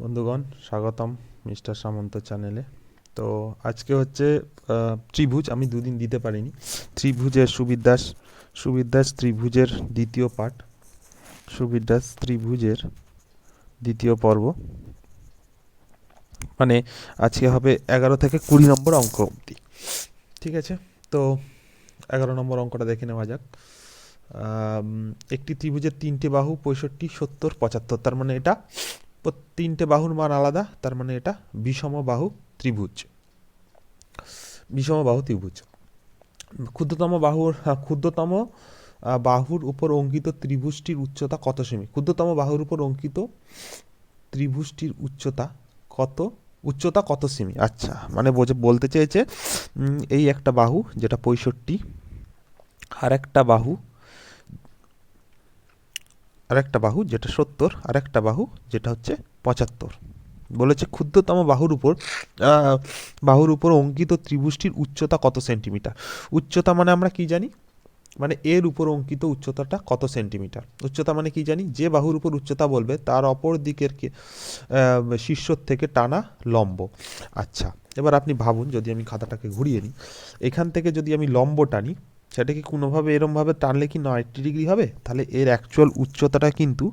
বন্ধুগণ, স্বাগতম মিস্টার সামন্ত চ্যানেলে। তো আজকে হচ্ছে ত্রিভুজ। আমি দুদিন দিতে পারিনি। ত্রিভুজের সুবিদ্যাস ত্রিভুজের দ্বিতীয় পাঠ, সুবিদ্যাস ত্রিভুজের দ্বিতীয় পর্ব। মানে আজকে হবে 11 থেকে 20 নম্বর অঙ্ক অবধি। ঠিক আছে, তো 11 নম্বর অঙ্কটা দেখে নেওয়া যাক। একটি ত্রিভুজের তিনটে বাহু 65, 70, 75। তার মানে এটা তিনটে বাহুর মান আলাদা, তার মানে এটা বিষমবাহু ত্রিভুজ। বিষমবাহু ত্রিভুজ। ক্ষুদ্রতম বাহুর উপর অঙ্কিত ত্রিভুজটির উচ্চতা কত সেমি? ক্ষুদ্রতম বাহুর উপর অঙ্কিত ত্রিভুজটির উচ্চতা কত সেমি? আচ্ছা, মানে বলতে চেয়েছে এই একটা বাহু যেটা 65, আর একটা বাহু যেটা 70, আর একটা বাহু যেটা হচ্ছে 75। বলেছে ক্ষুদ্রতম বাহুর উপর অঙ্কিত ত্রিভুজটির উচ্চতা কত সেন্টিমিটার। উচ্চতা মানে আমরা কি জানি, মানে এর উপর অঙ্কিত উচ্চতাটা কত সেন্টিমিটার। উচ্চতা মানে কি জানি, যে বাহুর উপর উচ্চতা বলবে তার অপর দিকের শীর্ষ থেকে টানা লম্ব। আচ্ছা, এবার আপনি ভাবুন, যদি আমি খাতাটাকে ঘুরিয়ে নিই, এখান থেকে যদি আমি লম্ব টানি, সেটা কি কোনোভাবে এরমভাবে টানলে কি 90 ডিগ্রি হবে? তাহলে এর অ্যাকচুয়াল উচ্চতাটা কিন্তু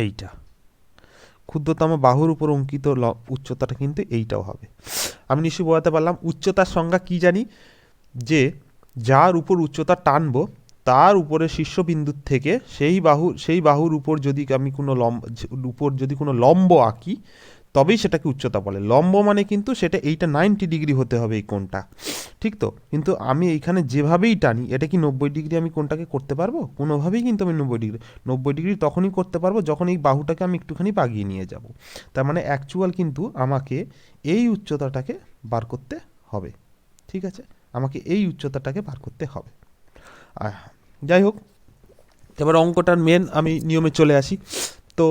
এইটা। ক্ষুদ্রতম বাহুর উপর অঙ্কিত উচ্চতাটা কিন্তু এইটাও হবে। আমি নিশ্চয়ই বোঝাতে পারলাম। উচ্চতার সংজ্ঞা কি জানি, যে যার উপর উচ্চতা টানবো তার উপরে শীর্ষবিন্দুর থেকে সেই বাহুর উপর যদি আমি কোনো লম্ব আঁকি, তবেই সেটাকে উচ্চতা বলে। লম্ব মানে কিন্তু সেটা এইটা 90 ডিগ্রি হতে হবে, এই কোণটা। ঠিক তো? কিন্তু আমি এইখানে যেভাবেই টানি, এটা কি 90 ডিগ্রি আমি কোণটাকে করতে পারবো? কোনোভাবেই কিন্তু আমি 90 ডিগ্রি তখনই করতে পারবো যখন এই বাহুটাকে আমি একটুখানি বাগিয়ে নিয়ে যাব। তার মানে অ্যাকচুয়াল কিন্তু আমাকে এই উচ্চতাটাকে বার করতে হবে। ঠিক আছে, আমাকে এই উচ্চতাটাকে বার করতে হবে। যাই হোক, এবার অঙ্কটার মেন আমি নিয়মে চলে আসি। তো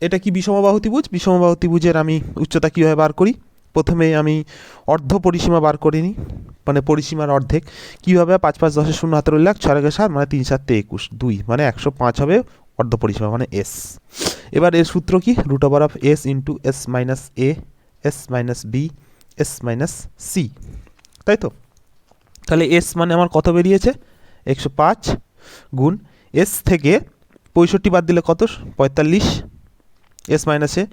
এটা কি বিষমবাহু ত্রিভুজ? বিষমবাহু ত্রিভুজের আমি উচ্চতা কীভাবে বার করি? প্রথমে আমি অর্ধ পরিসীমা বার করে নিই, মানে পরিসীমার অর্ধেক। কীভাবে? 5 5 10 0 হাতে রইল 1, 6 7 মানে 3 7 21, 2 মানে 105 হবে অর্ধ পরিসীমা, মানে এস। এবার এর সূত্র কি? Root over of s into s minus a, s minus b, s minus c. তাই তো? তাহলে এস মানে আমার কত বেরিয়েছে? 105 গুণ এস থেকে 65 বাদ দিলে কত? 45। এস মাইনাস এ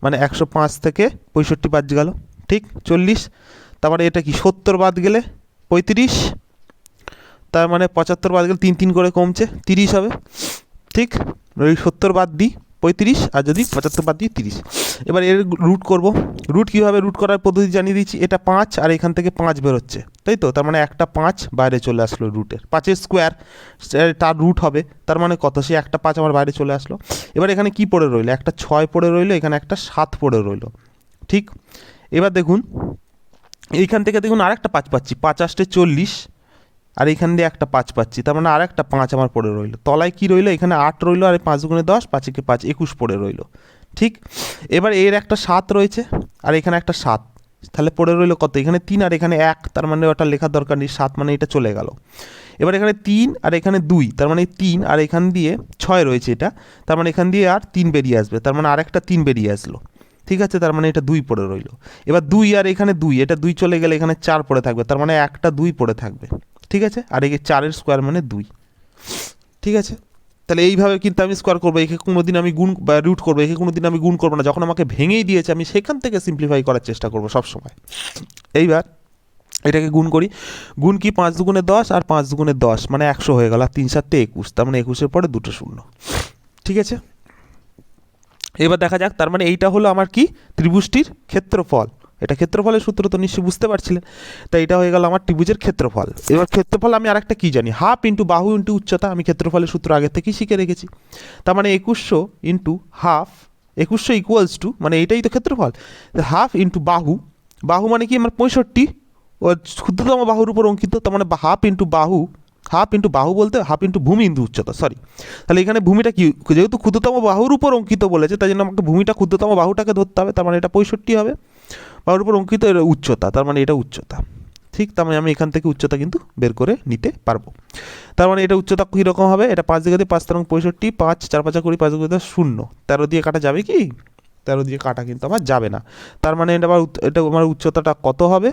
মানে 105 থেকে 65 বাদ গেল, ঠিক 40। তারপরে এটা কি 70 বাদ গেলে 35, তার মানে 75 বাদ গেলে 3 3 করে কমছে 30 হবে। ঠিক, ওই 70 বাদ দিই 35, আর যদি 75 বাদ দিই 30। এবার এর রুট করব। রুট কীভাবে? রুট করার পদ্ধতি জানিয়ে দিচ্ছি। এটা 5 আর এখান থেকে 5 বেরোচ্ছে, তাই তো? তার মানে একটা 5 বাইরে চলে আসলো রুটের। 5-এর স্কোয়ার তার রুট হবে, তার মানে কত? সে একটা 5 আমার বাইরে চলে আসলো। এবার এখানে কি পড়ে রইলো? একটা 6 পড়ে রইলো, এখানে একটা 7 পড়ে রইলো। ঠিক, এবার দেখুন এইখান থেকে দেখুন আরেকটা 5 পাচ্ছি, 5 8 40, আর এইখান দিয়ে একটা 5 পাচ্ছি, তার মানে আর একটা 5 আমার পড়ে রইলো। তলায় কি রইলো? এখানে 8 রইলো, আর 5 গুণে 10, 5 একে 5, 21 পড়ে রইলো। ঠিক, এবার এর একটা 7 রয়েছে, আর এখানে একটা 7, তাহলে পড়ে রইলো কত? এখানে 3 আর এখানে 1, তার মানে ওটা লেখার দরকার নেই, 7 মানে এটা চলে গেল। এবার এখানে 3 আর এখানে 2, তার মানে 3 আর এখান দিয়ে 6 রয়েছে এটা, তার মানে এখান দিয়ে আর 3 বেরিয়ে আসবে, তার মানে আরেকটা 3 বেরিয়ে আসলো। ঠিক আছে, তার মানে এটা 2 পড়ে রইলো। এবার 2 আর এখানে 2, এটা 2 চলে গেলে এখানে 4 পড়ে থাকবে, তার মানে একটা 2 পড়ে থাকবে। ঠিক আছে, আর এই 4-এর স্কোয়ার মানে 2। ঠিক আছে, তাহলে এইভাবে কিন্তু আমি স্কোয়ার করবো। একে কোনোদিন আমি গুণ বা রুট করবো, একে কোনোদিন আমি গুণ করবো না। যখন আমাকে ভেঙেই দিয়েছে, আমি সেখান থেকে সিম্পলিফাই করার চেষ্টা করবো সবসময়। এইবার এটাকে গুণ করি। গুণ কি? 5 দুগুণে 10, আর 5 দুগুণে 10 মানে 100 হয়ে গেল, আর 3 7 21, তার মানে 21-এর পরে দুটো শূন্য। ঠিক আছে, এবার দেখা যাক। তার মানে এইটা হলো আমার কি? ত্রিভুজটির ক্ষেত্রফল। এটা ক্ষেত্রফলের সূত্র তো নিশ্চয়ই বুঝতে পারছিলেন। তাই এটা হয়ে গেল আমার ত্রিভুজের ক্ষেত্রফল। এবার ক্ষেত্রফল আমি আরেকটা কি জানি, হাফ ইন্টু বাহু ইন্টু উচ্চতা। আমি ক্ষেত্রফলের সূত্র আগে থেকেই শিখে রেখেছি। তার মানে 2100 ইন্টু হাফ, 2100 ইকুয়ালস টু, মানে এটাই তো ক্ষেত্রফল, হাফ ইন্টু বাহু। বাহু মানে কি? আমার 65, ও ক্ষুদ্রতম বাহুর উপর অঙ্কিত, তার মানে হাফ ইন্টু বাহু। হাফ ইন্টু বাহু বলতে হাফ ইন্টু ভূমি ইন্টু উচ্চতা, সরি। তাহলে এখানে ভূমিটা কি? যেহেতু ক্ষুদ্রতম বাহুর উপর অঙ্কিত বলেছে, তাই জন্য আমাকে ভূমিটা ক্ষুদ্রতম বাহুটাকে ধরতে হবে, তার মানে এটা 65 হবে। বাহুর উপর অঙ্কিত, এটা উচ্চতা, তার মানে এটা উচ্চতা। ঠিক, তার মানে আমি এখান থেকে উচ্চতা কিন্তু বের করে নিতে পারবো। তার মানে এটা উচ্চতা কীরকম হবে, এটা 5 দিকে 5 তেরো 65, 5 4 5 20, 5 10 0, 13 দিয়ে কাটা যাবে কি, 13 দিয়ে কাটা কিন্তু আমার যাবে না। তার মানে এটা আমার উচ্চতাটা কত হবে,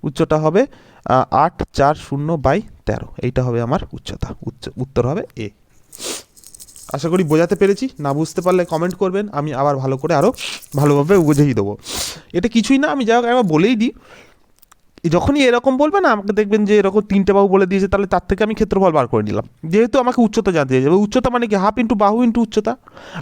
উচ্চতা হবে 8 4 0/13, এইটা হবে আমার উচ্চতা। উত্তর হবে এ। আশা করি বোঝাতে পেরেছি, না বুঝতে পারলে কমেন্ট করবেন, আমি আবার ভালো করে আরও ভালোভাবে বুঝিয়ে দেবো। এটা কিছুই না, আমি যাই হোক একবার বলেই দিই, যখনই এরকম বলবে না আমাকে, দেখবেন যে এরকম 3টে বাহু বলে দিয়েছে, তাহলে তার থেকে আমি ক্ষেত্রফল বার করে নিলাম, যেহেতু আমাকে উচ্চতা জানতে যাবে। উচ্চতা মানে কি, হাফ ইন্টু বাহু ইন্টু উচ্চতা।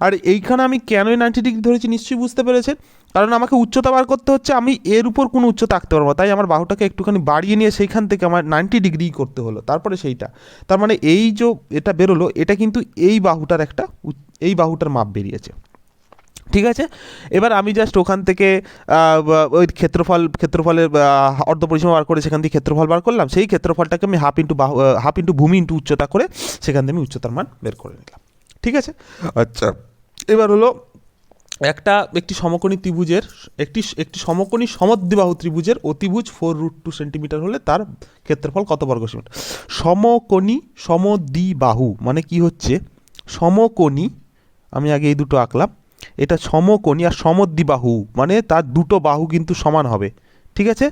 আর এইখানে আমি কেন 90 ডিগ্রি ধরেছি নিশ্চয়ই বুঝতে পেরেছেন, কারণ আমাকে উচ্চতা বার করতে হচ্ছে, আমি এর উপর কোনো উচ্চতা আঁকতে পারবো, তাই আমার বাহুটাকে একটুখানি বাড়িয়ে নিয়ে সেইখান থেকে আমার 90 ডিগ্রি করতে হলো, তারপরে সেইটা। তার মানে এই যে এটা বেরোলো, এটা কিন্তু এই বাহুটার মাপ বেরিয়েছে। ঠিক আছে, এবার আমি জাস্ট ওখান থেকে ওই ক্ষেত্রফলের অর্ধপরিসীমা বার করে সেখান থেকে ক্ষেত্রফল বার করলাম, সেই ক্ষেত্রফলটাকে আমি হাফ ইন্টু ভূমি ইন্টু উচ্চতা করে সেখান থেকে আমি উচ্চতার মান বের করে নিলাম। ঠিক আছে, আচ্ছা এবার হলো একটি সমকোণী ত্রিভুজের একটি সমকোণী সমদ্বিবাহু ত্রিভুজের অতিভুজ 4√2 সেন্টিমিটার হলে তার ক্ষেত্রফল কত বর্গ সেন্টিমিটার। সমকোণী সমদ্বিবাহু মানে কি হচ্ছে, সমকোণী, আমি আগে এই দুটো আঁকলাম, এটা সমকোণী, আর সমদ্বিবাহু মানে তার দুটো বাহু কিন্তু সমান হবে। ঠিক আছে,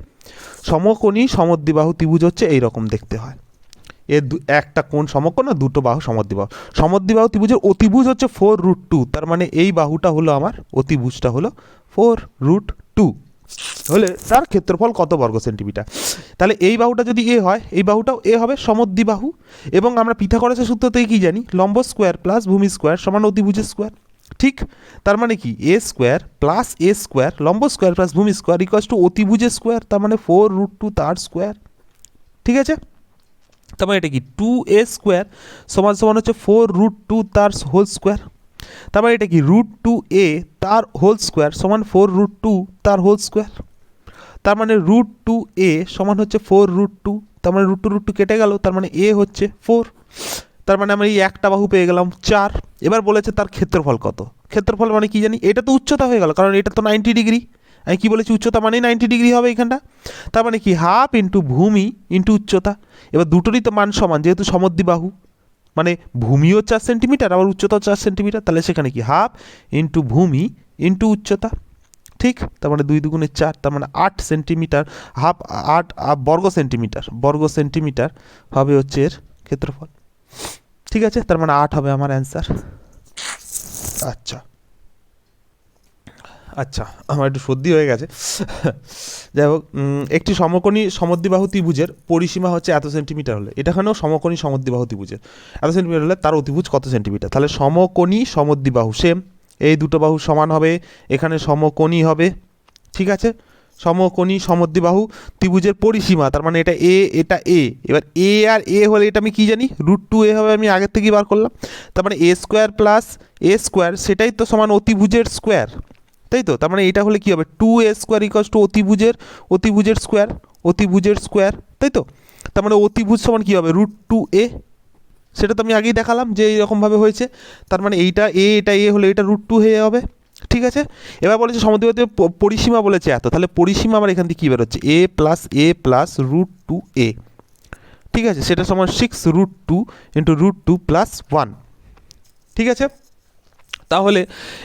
সমকোণী সমদ্বিবাহু ত্রিভুজ হচ্ছে এইরকম দেখতে হয়, এর একটা কোণ সমকোণ আর দুটো বাহু সমদ্বিবাহু। সমদ্বিবাহু ত্রিভুজের অতিভুজ হচ্ছে 4√2, তার মানে এই বাহুটা হলো আমার, অতিভুজটা হলো 4√2 হলে তার ক্ষেত্রফল কত বর্গ সেন্টিমিটার। তাহলে এই বাহুটা যদি এ হয়, এই বাহুটাও এ হবে, সমদ্বিবাহু। এবং আমরা পিথাগোরাসের সূত্র থেকে কি জানি, লম্ব স্কোয়ার প্লাস ভূমি স্কোয়ার সমান অতিভুজের স্কোয়ার। ঠিক, তার মানে কি এ স্কোয়ার প্লাস এ স্কোয়ার লম্ব স্কোয়ার প্লাস ভূমি স্কোয়ার ইকুয়ালস টু অতিভুজের স্কোয়ার, তার মানে 4√2 তার স্কোয়ার। ঠিক আছে, তার মানে এটা কি 2a স্কোয়ার সমান সমান হচ্ছে 4√2 তার হোল স্কোয়ার। তার মানে এটা কি √2a তার হোল স্কোয়ার সমান 4√2 তার হোল স্কোয়ার। তার মানে √2a সমান হচ্ছে 4√2, তার মানে √2 কেটে গেল, তার মানে a হচ্ছে 4। তার মানে আমরা এই একটা বাহু পেয়ে গেলাম 4। এবার বলেছে তার ক্ষেত্রফল কত। ক্ষেত্রফল মানে কি জানি, এটা তো উচ্চতা হয়ে গেল, কারণ এটা তো 90 ডিগ্রি। আমি কি বলেছি, উচ্চতা মানেই 90 ডিগ্রি হবে এখানটা। তার মানে কি হাফ ইন্টু ভূমি ইন্টু উচ্চতা। এবার দুটোরই তো মান সমান, যেহেতু সমদ্বিবাহু, মানে ভূমিও 4 সেন্টিমিটার আবার উচ্চতাও 4 সেন্টিমিটার, তাহলে সেখানে কি হাফ ইন্টু ভূমি ইন্টু উচ্চতা। ঠিক, তার মানে 2 দুগুণে 4, তার মানে 8 সেন্টিমিটার, হাফ 8 বর্গ সেন্টিমিটার হবে হচ্ছে এর ক্ষেত্রফল। ঠিক আছে, তার মানে 8 হবে আমার অ্যান্সার। আচ্ছা আচ্ছা, আমার একটু সর্দি হয়ে গেছে। যাই হোক, একটি সমকোণী সমদ্বিবাহু ত্রিভুজের পরিসীমা হচ্ছে এত সেন্টিমিটার হলে, এটাখানেও সমকোণী সমদ্বিবাহু ত্রিভুজের এত সেন্টিমিটার হলে তার অতিভুজ কত সেন্টিমিটার। তাহলে সমকোণী সমদ্বিবাহু সেম, এই দুটো বাহু সমান হবে, এখানে সমকোণী হবে। ঠিক আছে, সমকোণী সমদ্বিবাহু ত্রিভুজের পরিসীমা, তার মানে এটা এ এটা এ। এবার এ আর এ হলে এটা আমি কি জানি, √2a হবে, আমি আগের থেকেই বার করলাম। তার মানে a square plus a square সেটাই তো সমান অতিভুজের স্কোয়ার, তাই তো। তার মানে এটা হলে কি হবে, 2a স্কোয়ার ইকুয়ালস টু অতিভুজের স্কোয়ার, তাই তো। তার মানে অতিভুজ সমান কি হবে, √2a, সেটা তো আমি আগেই দেখালাম যে এইরকমভাবে হয়েছে। তার মানে এইটা এ এটা এ হলে এটা √2 হয়ে হবে। ঠিক আছে, এবার বলেছে সমদ্বিবাহু পরিসীমা বলেছে এত, তাহলে পরিসীমা আমার এখান থেকে কী বেরোচ্ছে, a প্লাস √2a। ঠিক আছে, সেটা সমান 6√2 ইন্টু √2 প্লাস 1। ঠিক আছে, তাহলে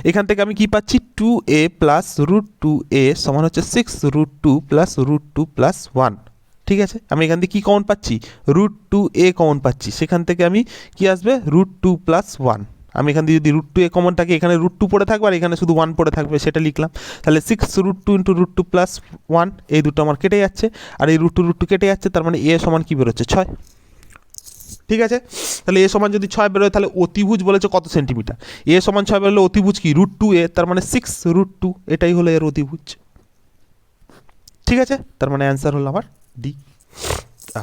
এখান থেকে আমি কি পাচ্ছি, 2a প্লাস √2a সমান হচ্ছে 6√2 প্লাস √2 প্লাস 1। ঠিক আছে, আমি এখান থেকে কী কমন পাচ্ছি, √2a কমন পাচ্ছি, সেখান থেকে আমি কি আসবে, √2 প্লাস 1। আমি এখান থেকে যদি √2a কমন থাকে, এখানে √2 পড়ে থাকবে আর এখানে শুধু 1 পড়ে থাকবে, সেটা লিখলাম। তাহলে 6√2 ইন্টু √2 প্লাস 1, এই দুটো আমার কেটে যাচ্ছে, আর এই √2 কেটে যাচ্ছে, তার মানে a সমান কী বেরোচ্ছে, 6। ঠিক আছে, তাহলে এ সমান যদি 6 বেরোয়, তাহলে অতিভুজ বলেছে কত সেন্টিমিটার, এ সমান 6 বেরোলে অতিভুজ কি √2a, তার মানে 6√2, এটাই হলো এর অতিভুজ। ঠিক আছে, তার মানে অ্যান্সার হলো আমার ডি।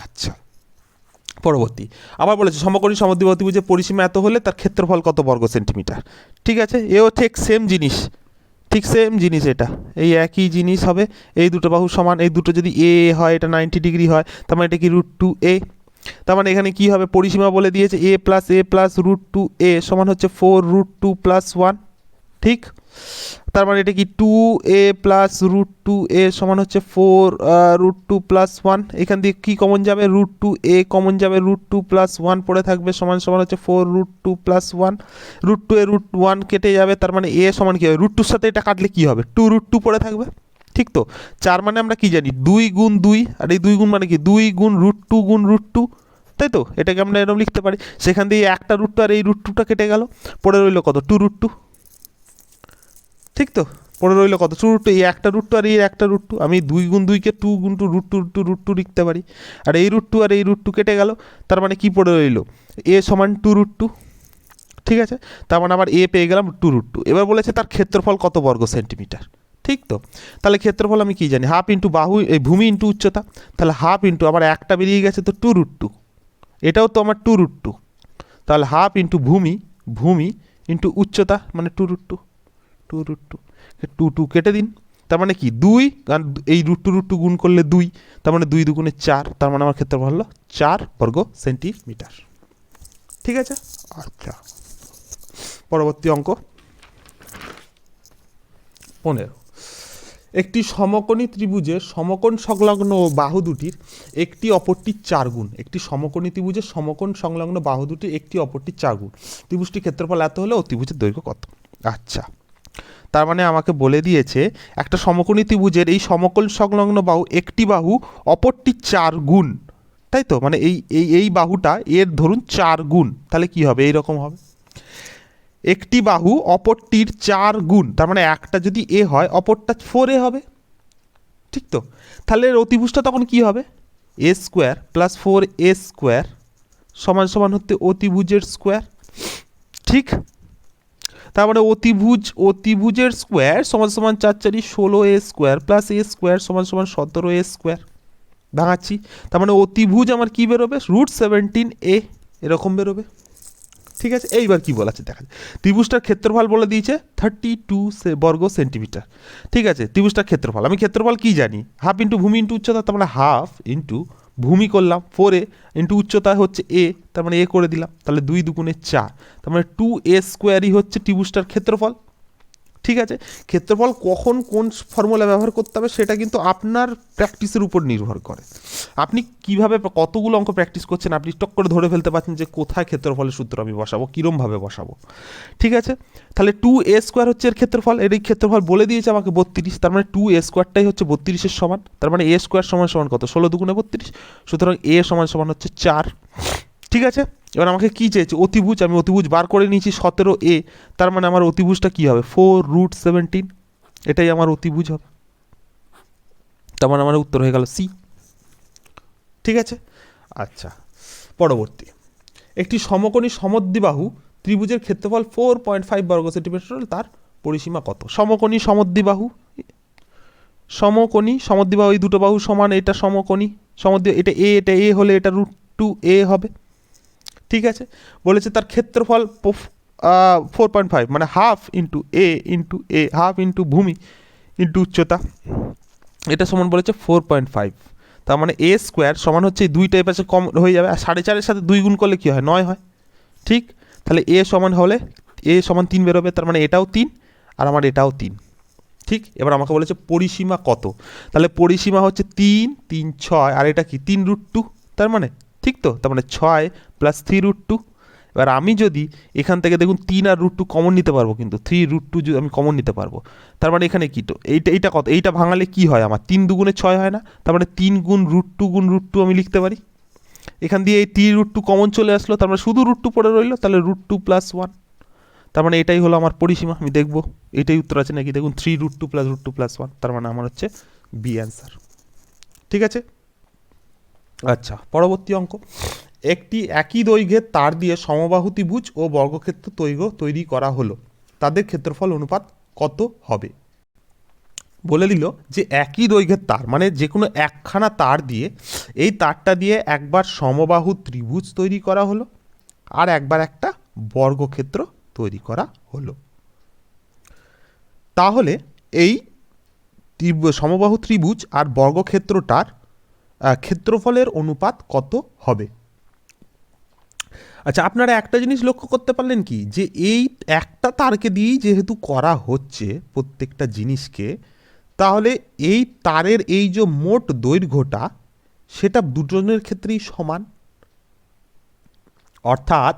আচ্ছা, পরবর্তী আবার বলেছে সমকোণী সমদ্বিবাহু ত্রিভুজের পরিসীমা এত হলে তার ক্ষেত্রফল কত বর্গ সেন্টিমিটার। ঠিক আছে, এও ঠিক সেম জিনিস, এটা এই একই জিনিস হবে। এই দুটো বাহু সমান, এই দুটো যদি এ হয়, এটা 90 ডিগ্রি হয়, তার মানে এটা কি √2a। তার মানে এখানে কি হবে, পরিসীমা বলে দিয়েছে a প্লাস √2a সমান হচ্ছে 4√2 প্লাস 1। ঠিক, তার মানে এটা কি 2a প্লাস রুট 2a সমান হচ্ছে 4 রুট 2 প্লাস 1। এখান দিয়ে কি কমন যাবে, রুট 2a কমন যাবে, রুট 2 প্লাস 1 পড়ে থাকবে, সমান সমান হচ্ছে 4 রুট 2 প্লাস 1। রুট 2 এ রুট 1 কেটে যাবে, তার মানে a সমান কি হবে, রুট 2 সাথে এটা কাটলে কি হবে, 2 রুট 2 পড়ে থাকবে। ঠিক তো, 4 মানে আমরা কি জানি 2 গুণ 2, আর এই 2 গুণ মানে কি 2 গুণ রুট 2 গুণ রুট 2, তাই তো, এটাকে আমরা এরকম লিখতে পারি। সেখান দিয়ে একটা রুট 2 আর এই রুট 2টা কেটে গেল, পড়ে রইল কত, 2 রুট 2। ঠিক তো, পড়ে রইল কত, 2 রুট 2, এই একটা রুট 2 আর এই একটা রুট 2, আমি 2 গুণ 2কে 2 গুণ 2 রুট 2 রুট 2 লিখতে পারি। আর এই রুট 2 আর এই রুট 2 কেটে গেল, তার মানে কি পড়ে রইল, a সমান 2 রুট 2। ঠিক আছে, তার মানে আবার a পেয়ে গেলাম 2 রুট 2। এবার বলেছে তার ক্ষেত্রফল কত বর্গ সেন্টিমিটার। ঠিক তো, তাহলে ক্ষেত্রফল আমি কি জানি, হাফ ইন্টু বাহু, এই ভূমি ইন্টু উচ্চতা, তাহলে হাফ ইন্টু আবার একটা বেরিয়ে গেছে তো 2 রুট 2, এটাও তো আমার 2 রুট 2, তাহলে হাফ ইন্টু ভূমি, ভূমি ইন্টু উচ্চতা মানে 2 রুট 2, 2 রুট 2, 2 2 কেটে দিন, তার মানে কি 2, কারণ এই রুট 2 গুণ করলে 2, তার মানে 2 দুগুণে 4, তার মানে আমার ক্ষেত্রফল হলো 4 বর্গ সেন্টিমিটার। ঠিক আছে, আচ্ছা পরবর্তী অঙ্ক 15। একটি সমকোণী ত্রিভুজের সমকোণ সংলগ্ন বাহু দুটির একটি অপরটির 4 গুণ। একটি সমকোণী ত্রিভুজের সমকোণ সংলগ্ন বাহু দুটির একটি অপরটির 4 গুণ। ত্রিভুজটির ক্ষেত্রফল এত হলে অতিভুজের দৈর্ঘ্য কত। আচ্ছা, তার মানে আমাকে বলে দিয়েছে একটা সমকোণী ত্রিভুজের এই সমকোণ সংলগ্ন বাহু একটি বাহু অপরটির 4 গুণ, তাই তো, মানে এই বাহুটা এর ধরুন 4 গুণ, তাহলে কি হবে, এইরকম হবে, একটি বাহু অপরটির 4 গুণ, তার মানে একটা যদি এ হয় অপরটা 4a হবে। ঠিক তো, তাহলে এর অতিভুজটা তখন কি হবে, a square plus 4a square সমান সমান হচ্ছে অতিভুজের স্কোয়ার। ঠিক, তার মানে অতিভুজের স্কোয়ার সমান সমান 4 4 16a square plus a square সমান সমান 17a স্কোয়ার। ভাঙাচ্ছি, তার মানে অতিভুজ আমার কি বেরোবে, রুট 17a এরকম বেরোবে। ঠিক আছে, এইবার কি বলা আছে দেখা যায়, ত্রিভুজটার ক্ষেত্রফল বলে দিয়েছে 32 বর্গ সেন্টিমিটার। ঠিক আছে, ত্রিভুজটার ক্ষেত্রফল, আমি ক্ষেত্রফল কি জানি, হাফ ইন্টু ভূমি ইন্টু উচ্চতা, তার মানে হাফ ইন্টু ভূমি করলাম 4a ইন্টু উচ্চতা হচ্ছে a, তার মানে a করে দিলাম, তাহলে 2 দুগুণে 4, তার মানে 2a স্কোয়ারই হচ্ছে ত্রিভুজটার ক্ষেত্রফল। ঠিক আছে, ক্ষেত্রফল কখন কোন ফর্মুলা ব্যবহার করতে হবে সেটা কিন্তু আপনার প্র্যাকটিসের উপর নির্ভর করে। আপনি কিভাবে কতগুলো অঙ্ক প্র্যাকটিস করছেন, আপনি টক করে ধরে ফেলতে পারছেন যে কোথায় ক্ষেত্রফলের সূত্র আমি বসাবো, কীরমভাবে বসাবো। ঠিক আছে, তাহলে 2a স্কোয়ার হচ্ছে এর ক্ষেত্রফল, এর এই ক্ষেত্রফল বলে দিয়েছে আমাকে 32, তার মানে 2a স্কোয়ারটাই হচ্ছে 32-এর সমান, তার মানে a স্কোয়ার সমান সমান কত, 16 দুগুণে 32, সুতরাং a সমান সমান হচ্ছে 4। ঠিক আছে, এবার আমাকে কি চেয়েছে, অতিভুজ, আমি অতিভুজ বার করে নিয়েছি 17a, তার মানে আমার অতিভুজটা কি হবে 4 রুট 17, এটাই আমার অতিভুজ হবে, তার মানে আমার উত্তর হয়ে গেল সি। ঠিক আছে, আচ্ছা পরবর্তী, একটি সমকোণী সমদ্বিবাহু ত্রিভুজের ক্ষেত্রফল 4.5 বর্গ সেন্টিমিটার, তার পরিসীমা কত। সমকোণী সমদ্বিবাহু, সমদ্বিবাহু এই দুটো বাহু সমান, এটা সমকোণী এটা এ হলে এটা রুট 2a হবে। ঠিক আছে, বলেছে তার ক্ষেত্রফল 4.5 মানে হাফ ইন্টু এ হাফ ইন্টু ভূমি ইন্টু উচ্চতা, এটা সমান বলেছে 4.5, তার মানে a স্কোয়ার সমান হচ্ছে এই দুইটা পাশে কম হয়ে যাবে, আর 4.5-এর সাথে 2 গুণ করলে কী হয়, 9 হয়। ঠিক, তাহলে a সমান হলে a সমান 3 বেরোবে, তার মানে এটাও 3 আর আমার এটাও 3। ঠিক, এবার আমাকে বলেছে পরিসীমা কত, তাহলে পরিসীমা হচ্ছে 3 3 6, আর এটা কি 3 রুট 2, তার মানে ঠিক তো, তার মানে 6 প্লাস 3 রুট 2। এবার আমি যদি এখান থেকে দেখুন 3 আর রুট 2 কমন নিতে পারবো, কিন্তু 3 রুট 2 যদি আমি কমন নিতে পারবো, তার মানে এখানে কি তো এইটা কত, এইটা ভাঙালে কি হয় আমার 3 দুগুণে 6 হয় না, তার মানে 3 গুণ রুট 2 গুণ রুট 2 আমি লিখতে পারি। এখান দিয়ে এই 3 রুট 2 কমন চলে আসলো, তার মানে শুধু রুট 2 পড়ে রইলো, তাহলে রুট 2 প্লাস 1, তার মানে এটাই হলো আমার পরিসীমা। আমি দেখবো এটাই উত্তর আছে নাকি, দেখুন 3 রুট 2 প্লাস 1, তার মানে আমার হচ্ছে বি অ্যান্সার। ঠিক আছে, আচ্ছা পরবর্তী অঙ্ক, একটি একই দৈর্ঘ্যের তার দিয়ে সমবাহু ত্রিভুজ ও বর্গক্ষেত্র তৈরি করা হলো, তাদের ক্ষেত্রফল অনুপাত কত হবে। বলে দিল যে একই দৈর্ঘ্যের তার, মানে যে কোনো একখানা তার দিয়ে, এই তারটা দিয়ে একবার সমবাহু ত্রিভুজ তৈরি করা হলো আর একবার একটা বর্গক্ষেত্র তৈরি করা হলো, তাহলে এই সমবাহু ত্রিভুজ আর বর্গক্ষেত্রটার ক্ষেত্রফলের অনুপাত কত হবে। আচ্ছা, আপনারা একটা জিনিস লক্ষ্য করতে পারলেন কি, যে এই একটা তারকে দিয়েই যেহেতু করা হচ্ছে প্রত্যেকটা জিনিসকে, তাহলে এই তারের এই যে মোট দৈর্ঘ্যটা সেটা দুজনের ক্ষেত্রেই সমান। অর্থাৎ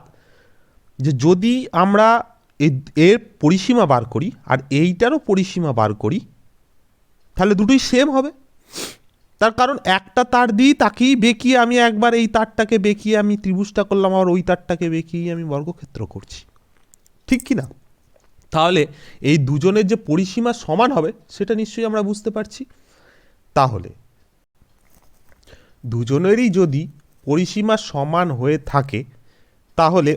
যে যদি আমরা এর পরিসীমা বার করি আর এইটারও পরিসীমা বার করি, তাহলে দুটোই সেম হবে। তার কারণ একটা তার দিই তাকেই বেঁকিয়ে আমি একবার এই তারটাকে বেঁকিয়ে আমি ত্রিভুজটা করলাম, আর ওই তারটাকে বেঁকিয়ে আমি বর্গক্ষেত্র করছি, ঠিক কি না? তাহলে এই দুজনের যে পরিসীমা সমান হবে সেটা নিশ্চয়ই আমরা বুঝতে পারছি। তাহলে দুজনেরই যদি পরিসীমা সমান হয়ে থাকে তাহলে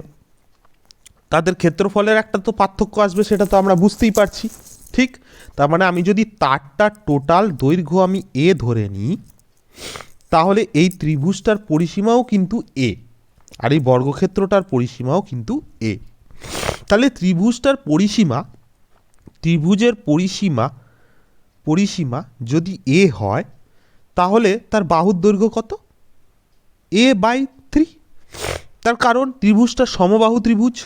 তাদের ক্ষেত্রফলের একটা তো পার্থক্য আসবে, সেটা তো আমরা বুঝতেই পারছি, ঠিক? তার মানে আমি যদি তারটার টোটাল দৈর্ঘ্য আমি এ ধরে নিই, তাহলে এই ত্রিভুজটার পরিসীমাও কিন্তু এ, আর এই বর্গক্ষেত্রটার পরিসীমাও কিন্তু এ। তাহলে ত্রিভুজের পরিসীমা যদি এ হয়, তাহলে তার বাহুর দৈর্ঘ্য কত? a/3। তার কারণ ত্রিভুজটা সমবাহু ত্রিভুজ,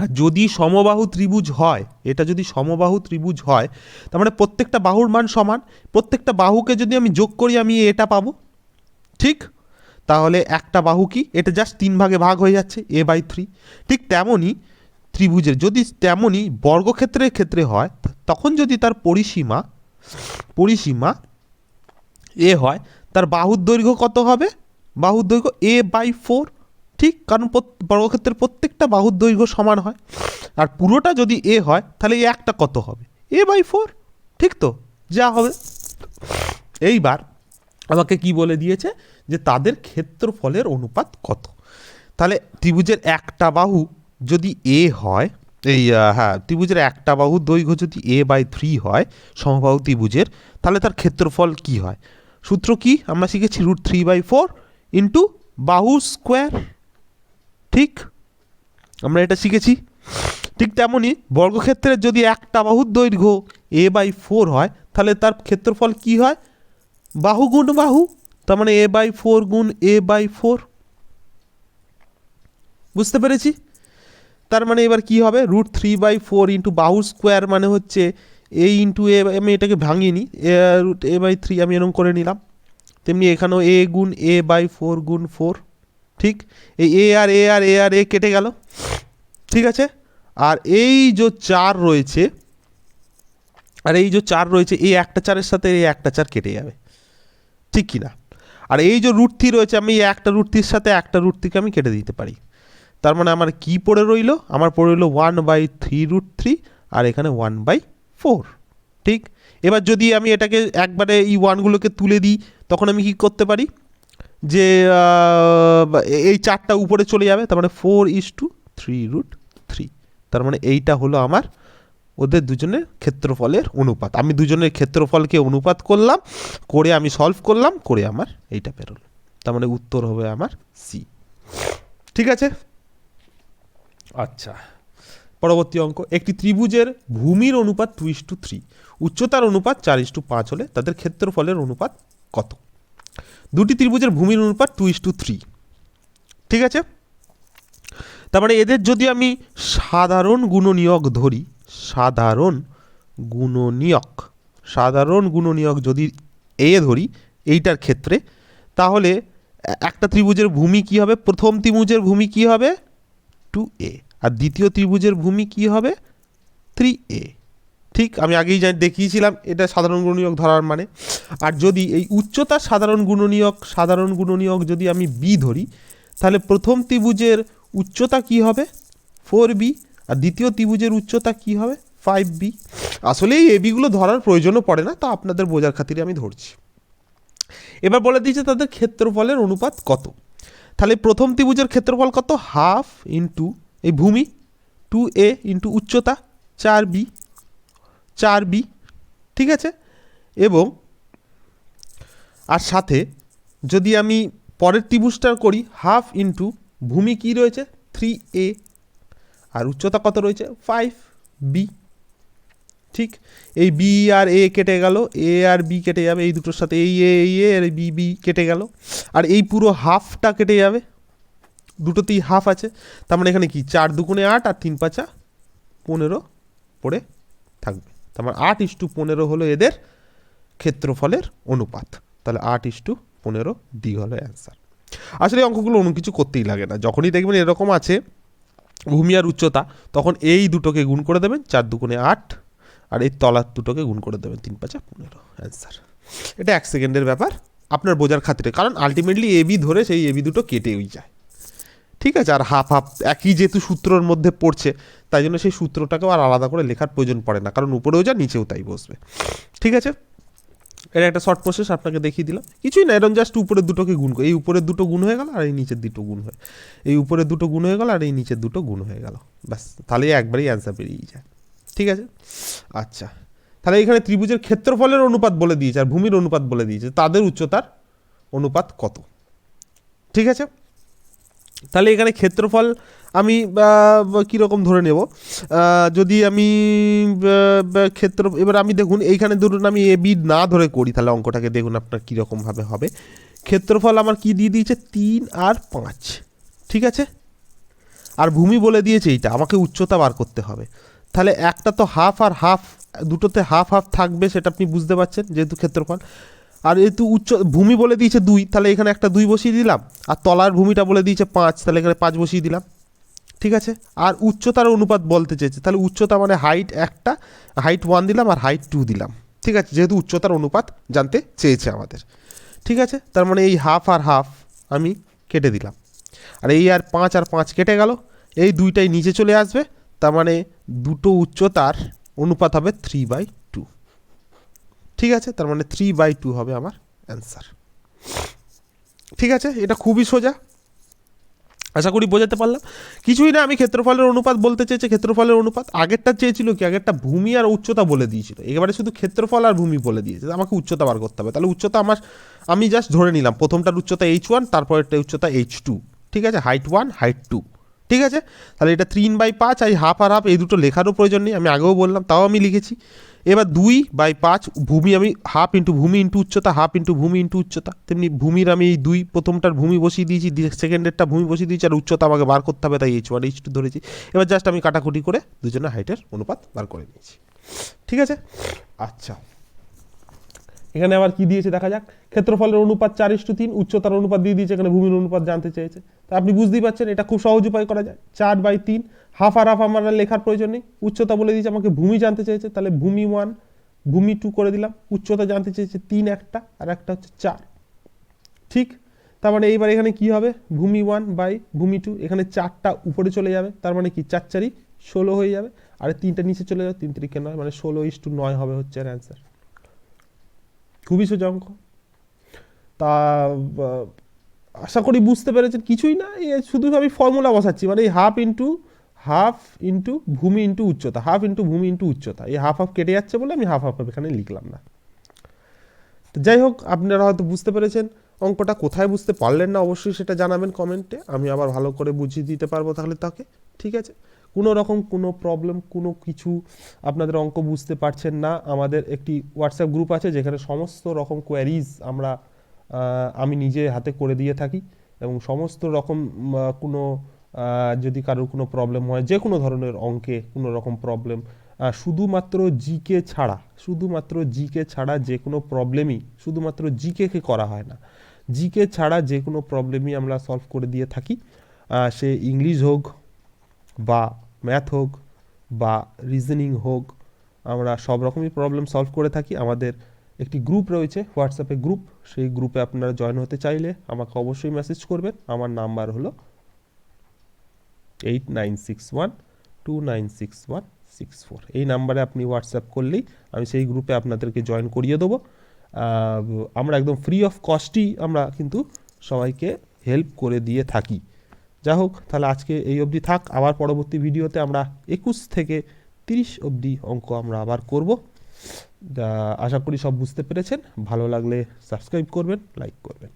আর যদি সমবাহু ত্রিভুজ হয়, এটা যদি সমবাহু ত্রিভুজ হয়, তার মানে প্রত্যেকটা বাহুর মান সমান। প্রত্যেকটা বাহুকে যদি আমি যোগ করি আমি এটা পাবো, ঠিক? তাহলে একটা বাহু কি, এটা জাস্ট 3 ভাগে ভাগ হয়ে যাচ্ছে, a/3। ঠিক তেমনই ত্রিভুজের যদি তেমনই বর্গক্ষেত্রের ক্ষেত্রে হয়, তখন যদি তার পরিসীমা এ হয়, তার বাহুর দৈর্ঘ্য কত হবে? বাহুর দৈর্ঘ্য a/4, ঠিক? কারণ বর্গক্ষেত্রের প্রত্যেকটা বাহুর দৈর্ঘ্য সমান হয়। আর পুরোটা যদি এ হয়, তাহলে এই একটা কত হবে? a/4, ঠিক তো? যা হবে। এইবার আমাকে কি বলে দিয়েছে, যে তাদের ক্ষেত্রফলের অনুপাত কত। তাহলে ত্রিভুজের একটা বাহু যদি এ হয়, ত্রিভুজের একটা বাহুর দৈর্ঘ্য যদি a/3 হয় সমবাহু ত্রিভুজের, তাহলে তার ক্ষেত্রফল কি হয়? সূত্র কি আমরা শিখেছি? √3/4 ইন্টু বাহু স্কোয়ার, ঠিক? আমরা এটা শিখেছি। ঠিক তেমনই বর্গক্ষেত্রের যদি একটা বাহুর দৈর্ঘ্য a/4 হয়, তাহলে তার ক্ষেত্রফল কি হয়? বাহু গুণ বাহু, তার মানে a/4 গুণ a/4। বুঝতে পেরেছি? তার মানে এবার কি হবে? √3/4 ইন্টু বাহু স্কোয়ার মানে হচ্ছে a ইন্টু এ, আমি এটাকে ভাঙিয়ে নিই, a/3 আমি এরকম করে নিলাম। তেমনি এখানেও a গুণ a/4 গুণ 4, ঠিক? এই এ কেটে গেল, ঠিক আছে? আর এই যে 4 রয়েছে, এই একটা 4-এর সাথে এই একটা 4 কেটে যাবে, ঠিক কি না? আর এই যে √3 রয়েছে, আমি একটা √3-র সাথে একটা √3-কে আমি কেটে দিতে পারি। তার মানে আমার কি পড়ে রইল? আমার পড়ে রইল 1/3√3, আর এখানে 1/4, ঠিক? এবার যদি আমি এটাকে একবারে এই ওয়ানগুলোকে তুলে দিই, তখন আমি কি করতে পারি, যে এই 4টা উপরে চলে যাবে, তার মানে 4:3√3। তার মানে এইটা হলো আমার ওদের দুজনের ক্ষেত্রফলের অনুপাত। আমি দুজনের ক্ষেত্রফলকে অনুপাত করলাম, করে আমি সলভ করলাম, করে আমার এইটা বেরোলো। তার মানে উত্তর হবে আমার সি, ঠিক আছে? আচ্ছা, পরবর্তী অঙ্ক। একটি ত্রিভুজের ভূমির অনুপাত 2:3, উচ্চতার অনুপাত 4:5 হলে তাদের ক্ষেত্রফলের অনুপাত কত? দুটি ত্রিভুজের ভূমির অনুপাত 2:3, ঠিক আছে? তার মানে এদের যদি আমি সাধারণ গুণনীয়ক ধরি, সাধারণ গুণনীয়ক যদি এ ধরি এইটার ক্ষেত্রে, তাহলে একটা ত্রিভুজের ভূমি কি হবে? প্রথম ত্রিভুজের ভূমি কি হবে? 2a, আর দ্বিতীয় ত্রিভুজের ভূমি কি হবে? 3a, ঠিক? আমি আগেই দেখিয়েছিলাম এটা সাধারণ গুণনীয়ক ধরার মানে। আর যদি এই উচ্চতার সাধারণ গুণনীয়ক যদি আমি b ধরি, তাহলে প্রথম ত্রিভুজের উচ্চতা কি হবে? 4b, আর দ্বিতীয় ত্রিভুজের উচ্চতা কি হবে? 5b। আসলে এই এবিগুলো ধরার প্রয়োজনও পড়ে না, তা আপনাদের বোঝার খাতিরে আমি ধরছি। এবার বলে দিয়েছে তাদের ক্ষেত্রফলের অনুপাত কত। তাহলে প্রথম ত্রিভুজের ক্ষেত্রফল কত? হাফ ইন্টু এই ভূমি 2a ইন্টু উচ্চতা 4b, ঠিক আছে? এবং আর সাথে যদি আমি পরের ত্রিভুজটা করি, হাফ ইন্টু ভূমি কি রয়েছে? 3a, আর উচ্চতা কত রয়েছে? 5b, ঠিক? এই b আর a কেটে গেল, a আর b কেটে যাবে, এই দুটোর সাথে এই a আর b কেটে গেল, আর এই পুরো হাফটা কেটে যাবে, দুটোতেই হাফ আছে, তার মানে এখানে কি 4 দুগুণে 8 আর 3 পাঁচা 15 পড়ে থাকবে। তার মানে 8:15 হলো এদের ক্ষেত্রফলের অনুপাত। তাহলে 8:15 ডি হলো অ্যান্সার। আসলে অঙ্কগুলো অন্য কিছু করতেই লাগে না, যখনই দেখবেন এরকম আছে ভূমি আর উচ্চতা, তখন এই দুটোকে গুণ করে দেবেন, 4 দুগুণে 8 আর এই তলার দুটোকে গুণ করে দেবেন, 3 পাঁচা 15 অ্যান্সার। এটা 1 সেকেন্ডের ব্যাপার আপনার বোঝার খাতিরে, কারণ আলটিমেটলি এবি ধরে সেই এবি দুটো কেটেই যায়, ঠিক আছে। আর হাফ হাফ একই যেহেতু সূত্রর মধ্যে পড়ছে, তাই জন্য সেই সূত্রটাকেও আর আলাদা করে লেখার প্রয়োজন পড়ে না, কারণ উপরেও যা নিচেও তাই বসবে, ঠিক আছে। এটা একটা শর্ট প্রসেস আপনাকে দেখিয়ে দিলাম, কিছুই না, এরকম জাস্ট উপরের দুটোকে গুণ করে, এই উপরের দুটো গুণ হয়ে গেল আর এই নিচের দুটো গুণ হয়ে, এই উপরের দুটো গুণ হয়ে গেল আর এই নিচের দুটো গুণ হয়ে গেল, ব্যাস, তাহলে একবারেই অ্যান্সার বেরিয়ে যায়, ঠিক আছে। আচ্ছা, তাহলে এখানে ত্রিভুজের ক্ষেত্রফলের অনুপাত বলে দিয়েছে আর ভূমির অনুপাত বলে দিয়েছে, তাদের উচ্চতার অনুপাত কত, ঠিক আছে। তাহলে এখানে ক্ষেত্রফল আমি কীরকম ধরে নেব, যদি আমি ক্ষেত্র, এবার আমি দেখুন এইখানে ধরুন আমি এ বি না ধরে করি, তাহলে অঙ্কটাকে দেখুন আপনার কীরকমভাবে হবে। ক্ষেত্রফল আমার কি দিয়ে দিয়েছে 3 আর 5, ঠিক আছে, আর ভূমি বলে দিয়েছে এইটা, আমাকে উচ্চতা বার করতে হবে। তাহলে একটা তো হাফ আর হাফ, দুটোতে হাফ হাফ থাকবে, সেটা আপনি বুঝতে পারছেন যেহেতু ক্ষেত্রফল, আর যেহেতু ভূমি বলে দিয়েছে 2, তাহলে এখানে একটা 2 বসিয়ে দিলাম, আর তলার ভূমিটা বলে দিয়েছে 5, তাহলে এখানে 5 বসিয়ে দিলাম, ঠিক আছে। আর উচ্চতার অনুপাত বলতে চেয়েছে, তাহলে উচ্চতা মানে হাইট একটা, হাইট 1 দিলাম আর হাইট 2 দিলাম, ঠিক আছে, যেহেতু উচ্চতার অনুপাত জানতে চেয়েছে আমাদের, ঠিক আছে। তার মানে এই হাফ আর হাফ আমি কেটে দিলাম, আর এই আর 5 কেটে গেল, এই দুইটাই নিচে চলে আসবে, তার মানে দুটো উচ্চতার অনুপাত হবে 3/2, ঠিক আছে। তার মানে 3/2 হবে আমার অ্যান্সার, ঠিক আছে। এটা খুবই সোজা, আশা করি বোঝাতে পারলাম। কিছুই না, আমি ক্ষেত্রফলের অনুপাত বলতে চেয়েছি, ক্ষেত্রফলের অনুপাত, আগেরটা চেয়েছিল কি, আগেরটা ভূমি আর উচ্চতা বলে দিয়েছিল, এবারে শুধু ক্ষেত্রফল আর ভূমি বলে দিয়েছে, আমাকে উচ্চতা বার করতে হবে। তাহলে উচ্চতা আমি জাস্ট ধরে নিলাম প্রথমটার উচ্চতা h1, তারপরেরটা উচ্চতা h2, ঠিক আছে, হাইট 1 হাইট 2, ঠিক আছে। তাহলে এটা 3/5, এই হাফ আর হাফ এই দুটো লেখারও প্রয়োজন নেই, আমি আগেও বললাম, তাও আমি লিখেছি। এবার 2/5 ভূমি, আমি হাফ ইন্টু ভূমি ইন্টু উচ্চতা, হাফ ইন্টু ভূমি ইন্টু উচ্চতা, তেমনি ভূমির আমি এই 2 প্রথমটার ভূমি বসিয়ে দিয়েছি, সেকেন্ডেরটা ভূমি বসিয়ে দিয়েছি, আর উচ্চতা আমাকে বার করতে হবে, তাই h1 h2 ধরেছি। এবার জাস্ট আমি কাটাকুটি করে দুজনের হাইটের অনুপাত বার করে নিয়েছি, ঠিক আছে। আচ্ছা, এখানে আবার কি দিয়েছে দেখা যাক, ক্ষেত্রফলের অনুপাত 4:3, উচ্চতার অনুপাত দিয়ে দিয়েছে, এখানে ভূমির অনুপাত জানতে চেয়েছে, তা আপনি বুঝতেই পারছেন এটা খুব সহজ উপায় করা যায়, 4/3, হাফ আর হাফ আমার লেখার প্রয়োজন নেই, উচ্চতা বলে দিয়েছে, আমাকে ভূমি জানতে চেয়েছে, তাহলে ভূমি 1 ভূমি 2 করে দিলাম, উচ্চতা জানতে চেয়েছে 3 একটা, আর একটা হচ্ছে 4, ঠিক। তার মানে এইবার এখানে কি হবে, ভূমি 1 বাই ভূমি 2, এখানে 4টা উপরে চলে যাবে, তার মানে কি 4 4ই 16 হয়ে যাবে, আর 3টা নিচে চলে যাবে, 3 3 9, মানে 16:9 হবে হচ্ছে এর অ্যান্সার। খুবই সোজা অঙ্ক। তা আশা করি বুঝতে পেরেছেন, কিছুই না, শুধু আমি ফর্মুলা বসাচ্ছি, মানে এই হাফ ইন্টু ভূমি ইন্টু উচ্চতা, হাফ ইন্টু ভূমি ইন্টু উচ্চতা, এই হাফ হাফ কেটে যাচ্ছে বলে আমি হাফ হাফ এখানে লিখলাম না। তো যাই হোক, আপনারা হয়তো বুঝতে পেরেছেন অঙ্কটা, কোথায় বুঝতে পারলেন না অবশ্যই সেটা জানাবেন কমেন্টে, আমি আবার ভালো করে বুঝিয়ে দিতে পারবো তাহলে তাকে, ঠিক আছে। কোনো রকম কোনো প্রবলেম, কোনো কিছু আপনাদের অঙ্ক বুঝতে পারছেন না, আমাদের একটি হোয়াটসঅ্যাপ গ্রুপ আছে, যেখানে সমস্ত রকম কোয়ারিজ আমি নিজে হাতে করে দিয়ে থাকি, এবং সমস্ত রকম কোনো যদি কারোর কোনো প্রবলেম হয়, যে কোনো ধরনের অঙ্কে কোনো রকম প্রবলেম, শুধুমাত্র জিকে ছাড়া যে কোনো প্রবলেমই শুধুমাত্র জিকে করা হয় না, জিকে ছাড়া যে কোনো প্রবলেমই আমরা সলভ করে দিয়ে থাকি, সে ইংলিশ হোক বা ম্যাথ হোক বা রিজনিং হোক, আমরা সব রকমই প্রবলেম সলভ করে থাকি। আমাদের একটি গ্রুপ রয়েছে, হোয়াটসঅ্যাপে গ্রুপ, সেই গ্রুপে আপনারা জয়েন হতে চাইলে আমাকে অবশ্যই মেসেজ করবেন, আমার নাম্বার হলো 8961296164, এই নাম্বারে আপনি হোয়াটসঅ্যাপ করলেই আমি সেই গ্রুপে আপনাদেরকে জয়েন করিয়ে দেবো। আমরা একদম ফ্রি অফ কস্টই আমরা কিন্তু সবাইকে হেল্প করে দিয়ে থাকি। যা হোক, তাহলে আজকে এই অবধি থাক, আবার পরবর্তী ভিডিওতে আমরা 21 থেকে 30 অবধি অঙ্ক আমরা আবার করব। আশা করি সব বুঝতে পেরেছেন, ভালো লাগলে সাবস্ক্রাইব করবেন, লাইক করবেন।